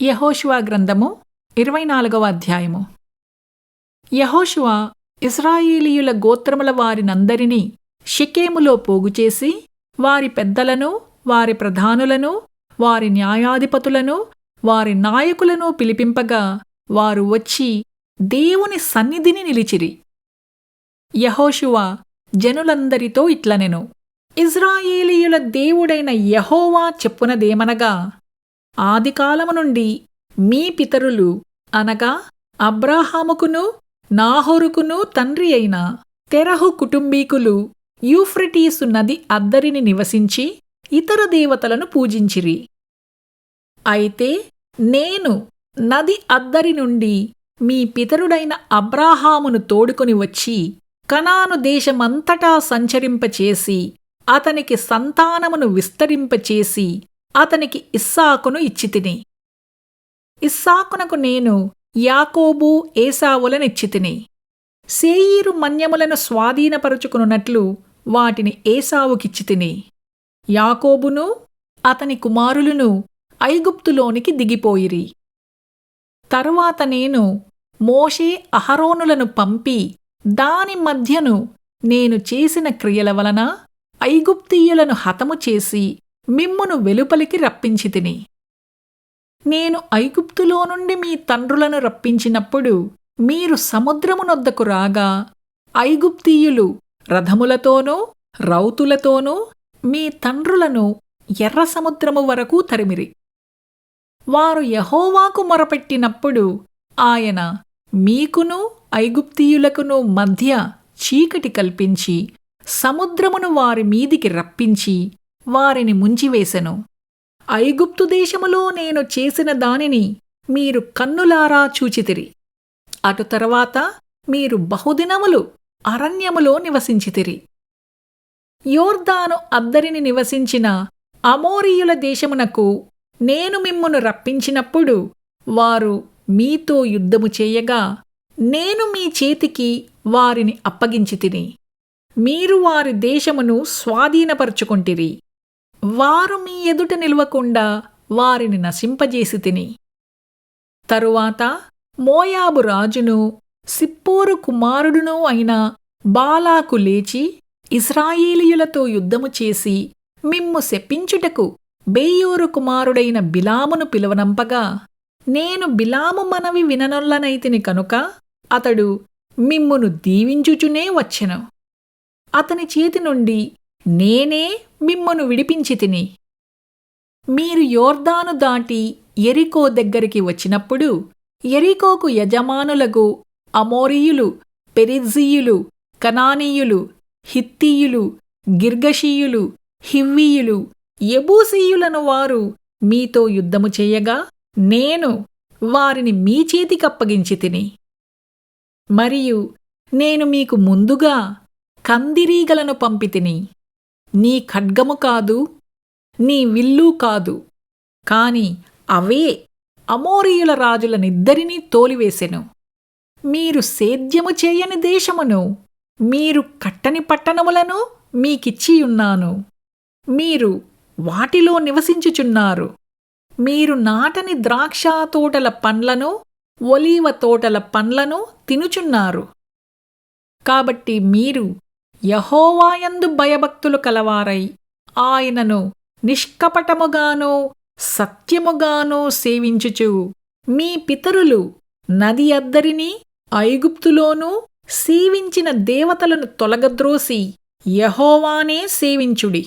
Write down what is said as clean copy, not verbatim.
యెహోషువ గ్రంథము 24వ అధ్యాయము. యెహోషువ ఇశ్రాయేలీయుల గోత్రముల వారినందరినీ షెకెములో పోగుచేసి, వారి పెద్దలను, వారి ప్రధానులను, వారి న్యాయాధిపతులను, వారి నాయకులను పిలిపింపగా, వారు వచ్చి దేవుని సన్నిధిని నిలిచిరి. యెహోషువ జనులందరితో ఇట్లనెను: ఇశ్రాయేలీయుల దేవుడైన యెహోవా చెప్పునదేమనగా, ఆదికాలము నుండి మీ పితరులు అనగా అబ్రాహాముకును నాహోరుకును తండ్రి అయిన తెరహు కుటుంబీకులు యూఫ్రటీసు నది అద్దరిని నివసించి ఇతర దేవతలను పూజించిరి. అయితే నేను నది అద్దరి నుండి మీ పితరుడైన అబ్రాహామును తోడుకొని వచ్చి కనాను దేశమంతటా సంచరింపచేసి అతనికి సంతానమును విస్తరింపచేసి అతనికి ఇస్సాకును ఇచ్చితిని. ఇస్సాకునకు నేను యాకోబు ఏశావులనిచ్చితిని. శేయీరు మన్యములను స్వాధీనపరుచుకున్నట్లు వాటిని ఏశావుకిచ్చితిని. యాకోబును అతని కుమారులను ఐగుప్తులోనికి దిగిపోయిరి. తరువాత నేను మోషే అహరోనులను పంపి దాని మధ్యను నేను చేసిన క్రియల వలన ఐగుప్తీయులను హతము చేసి మిమ్మును వెలుపలికి రప్పించితిని. నేను ఐగుప్తులో నుండి మీ తండ్రులను రప్పించినప్పుడు మీరు సముద్రమునొద్దకు రాగా, ఐగుప్తీయులు రథములతోనూ రౌతులతోనూ మీ తండ్రులను ఎర్ర సముద్రము వరకు తరిమిరి. వారు యెహోవాకు మొరపెట్టినప్పుడు ఆయన మీకును ఐగుప్తీయులకును మధ్య చీకటి కల్పించి సముద్రమును వారి మీదికి రప్పించి వారిని ముంచివేసెను. ఐగుప్తు దేశములో నేను చేసిన దానిని మీరు కన్నులారా చూచితిరి. అటు తరువాత మీరు బహుదినములు అరణ్యములో నివసించితిరి. యోర్దాను అద్దరిని నివసించిన అమోరీయుల దేశమునకు నేను మిమ్మును రప్పించినప్పుడు వారు మీతో యుద్ధము చేయగా నేను మీ చేతికి వారిని అప్పగించితిని. మీరు వారి దేశమును స్వాధీనపరుచుకొంటిరి. వారు మీ ఎదుట నిలువకుండా వారిని నశింపజేసితిని. తరువాత మోయాబు రాజును సిప్పోరు కుమారుడునూ అయిన బాలాకు లేచి ఇశ్రాయేలీయులతో యుద్ధము చేసి మిమ్ము శపించుటకు బెయోరు కుమారుడైన బిలామును పిలువనంపగా, నేను బిలాము మనవి విననొల్లనైతిని కనుక అతడు మిమ్మును దీవించుచునే వచ్చెను. అతని చేతి నుండి నేనే మిమ్మును విడిపించితిని. మీరు యోర్దాను దాటి యెరికో దగ్గరికి వచ్చినప్పుడు యెరికోకు యజమానులకు అమోరీయులు, పెరిజ్జీయులు, కనానీయులు, హిత్తీయులు, గిర్గషీయులు, హివ్వీయులు, యెబూసీయులను వారు మీతో యుద్ధము చేయగా నేను వారిని మీ చేతికప్పగించితిని. మరియు నేను మీకు ముందుగా కందిరీగలను పంపితిని. నీ ఖడ్గము కాదు, నీ విల్లు కాదు, కాని అవే అమోరీయుల రాజులనిద్దరినీ తోలివేసెను. మీరు సేద్యము చేయని దేశమును, మీరు కట్టని పట్టణములను మీకిచ్చియున్నాను. మీరు వాటిలో నివసించుచున్నారు. మీరు నాటని ద్రాక్ష తోటల పండ్లను, ఒలీవ తోటల పండ్లను తినుచున్నారు. కాబట్టి మీరు యెహోవాయందు భయభక్తులు కలవారై ఆయనను నిష్కపటముగానూ సత్యముగానూ సేవించుచు మీ పితరులు నది అద్దరిని ఐగుప్తులోనూ సేవించిన దేవతలను తొలగద్రోసి యెహోవానే సేవించుడి.